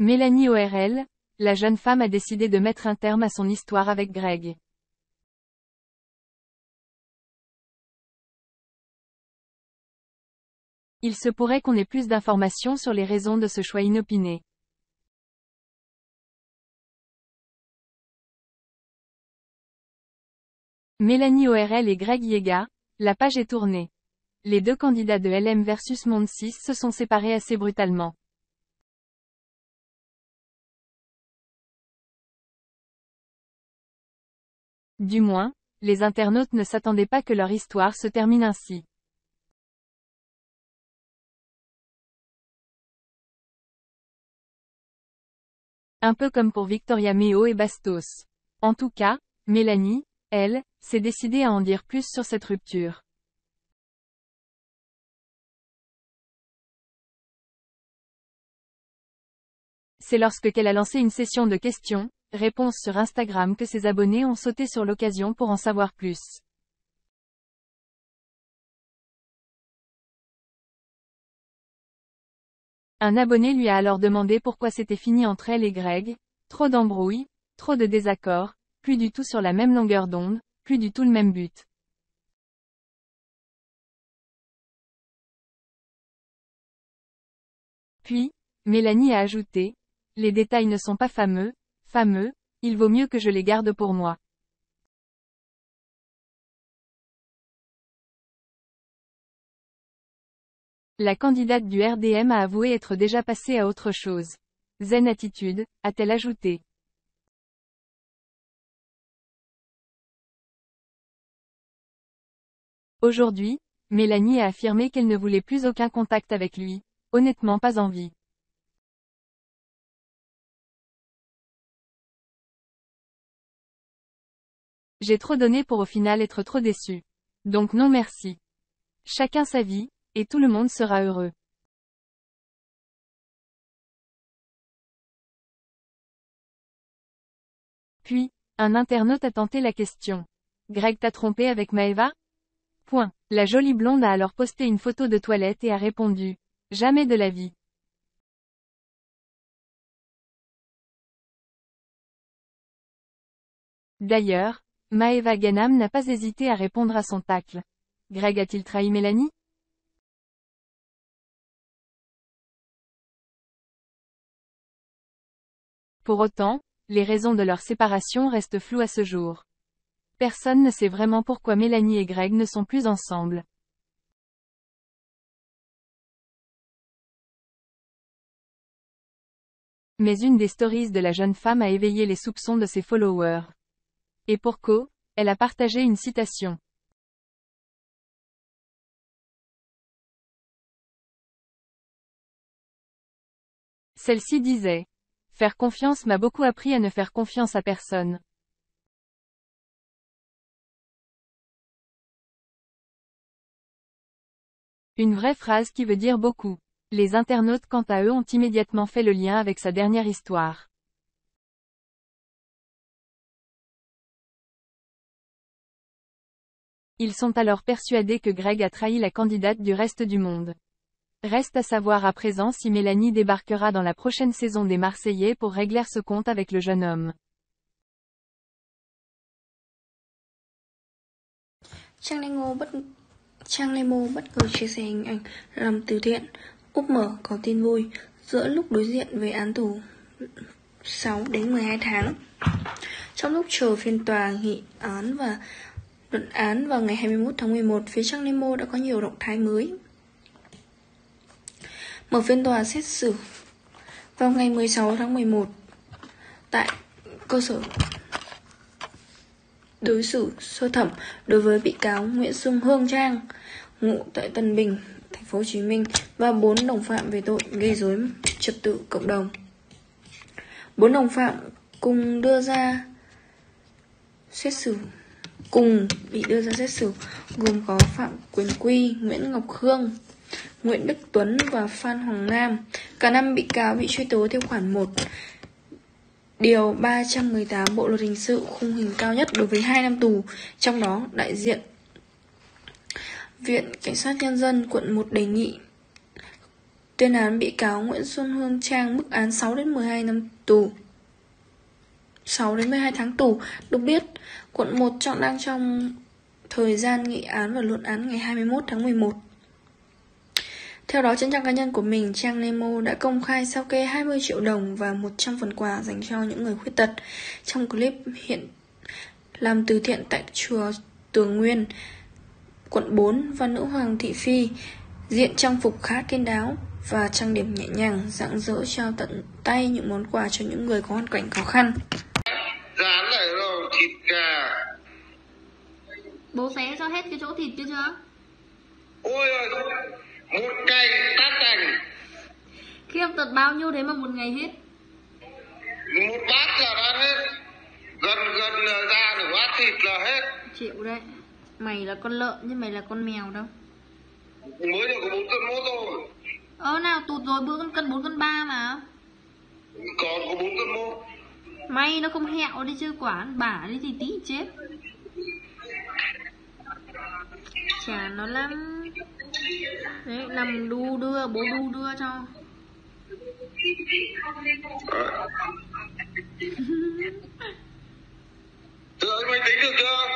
Mélanie ORL, la jeune femme a décidé de mettre un terme à son histoire avec Greg. Il se pourrait qu'on ait plus d'informations sur les raisons de ce choix inopiné. Mélanie ORL et Greg Yega, la page est tournée. Les deux candidats de LM versus Monde 6 se sont séparés assez brutalement. Du moins, les internautes ne s'attendaient pas que leur histoire se termine ainsi. Un peu comme pour Victoria Meo et Bastos. En tout cas, Mélanie, elle, s'est décidée à en dire plus sur cette rupture. C'est lorsque qu'elle a lancé une session de questions-réponses sur Instagram que ses abonnés ont sauté sur l'occasion pour en savoir plus. Un abonné lui a alors demandé pourquoi c'était fini entre elle et Greg, trop d'embrouilles, trop de désaccords, plus du tout sur la même longueur d'onde, plus du tout le même but. Puis, Mélanie a ajouté, « Les détails ne sont pas fameux, il vaut mieux que je les garde pour moi. » La candidate du RDM a avoué être déjà passée à autre chose. Zen attitude, a-t-elle ajouté. Aujourd'hui, Mélanie a affirmé qu'elle ne voulait plus aucun contact avec lui, honnêtement pas envie. J'ai trop donné pour au final être trop déçu. Donc non merci. Chacun sa vie, et tout le monde sera heureux. Puis, un internaute a tenté la question. Greg t'a trompé avec Maeva? Point. La jolie blonde a alors posté une photo de toilette et a répondu. Jamais de la vie. D'ailleurs, Maeva Ganam n'a pas hésité à répondre à son tacle. Greg a-t-il trahi Mélanie? Pour autant, les raisons de leur séparation restent floues à ce jour. Personne ne sait vraiment pourquoi Mélanie et Greg ne sont plus ensemble. Mais une des stories de la jeune femme a éveillé les soupçons de ses followers. Et pour cause, elle a partagé une citation. Celle-ci disait. Faire confiance m'a beaucoup appris à ne faire confiance à personne. Une vraie phrase qui veut dire beaucoup. Les internautes quant à eux ont immédiatement fait le lien avec sa dernière histoire. Ils sont alors persuadés que Greg a trahi la candidate du reste du monde. Reste à savoir à présent si Mélanie débarquera dans la prochaine saison des Marseillais pour régler ce compte avec le jeune homme. Trang Nemo bất ngờ chia sẻ hình ảnh làm từ thiện. Úp mở có tin vui, giữa lúc đối diện với án tù 6 đến 12 tháng. Trong lúc chờ phiên tòa nghị án và luận án vào ngày 21 tháng 11, phía Trang Nemo đã có nhiều động thái mới. Mở phiên tòa xét xử vào ngày 16 tháng 11 tại cơ sở đối xử sơ thẩm đối với bị cáo Nguyễn Xuân Hương Trang, ngụ tại Tân Bình, thành phố Hồ Chí Minh và 4 đồng phạm về tội gây rối trật tự cộng đồng. 4 đồng phạm cùng bị đưa ra xét xử gồm có Phạm Quyền Quy, Nguyễn Ngọc Khương, Nguyễn Đức Tuấn và Phan Hoàng Nam. Cả 5 bị cáo bị truy tố theo khoản 1 Điều 318 Bộ Luật Hình sự, khung hình cao nhất đối với 2 năm tù, trong đó đại diện Viện Kiểm sát Nhân dân quận 1 đề nghị Tuyên án bị cáo Nguyễn Xuân Hương Trang mức án 6 đến 12 năm tù. 6 đến 12 tháng tù. Được biết, quận 1 đang trong thời gian nghị án và luận án ngày 21 tháng 11. Theo đó, trên trang cá nhân của mình, Trang Nemo đã công khai sao kê 20 triệu đồng và 100 phần quà dành cho những người khuyết tật. Trong clip hiện làm từ thiện tại chùa Tường Nguyên, quận 4, và nữ hoàng Thị Phi diện trang phục khá kín đáo và trang điểm nhẹ nhàng, rạng rỡ trao tận tay những món quà cho những người có hoàn cảnh khó khăn. Rán này rồi, thịt gà. Bố xé cho hết cái chỗ thịt kia chưa? Ôi ơi, một cành tát cành. Khiếp, tận bao nhiêu thế mà một ngày hết? Một bát là ăn hết. Gần ra nửa bát thịt là hết. Chịu đấy. Mày là con lợn chứ mày là con mèo đâu. Mới được có 4 cân mốt thôi. Nào tụt rồi, bữa con cân 4 cân 3 mà. Còn có 4 cân mốt. May nó không hẹo đi chứ, quả ăn bả đi thì tí chết. Chả nó lắm. Đấy, nằm đu đưa, bố đu đưa cho. Tự mày tính được chưa?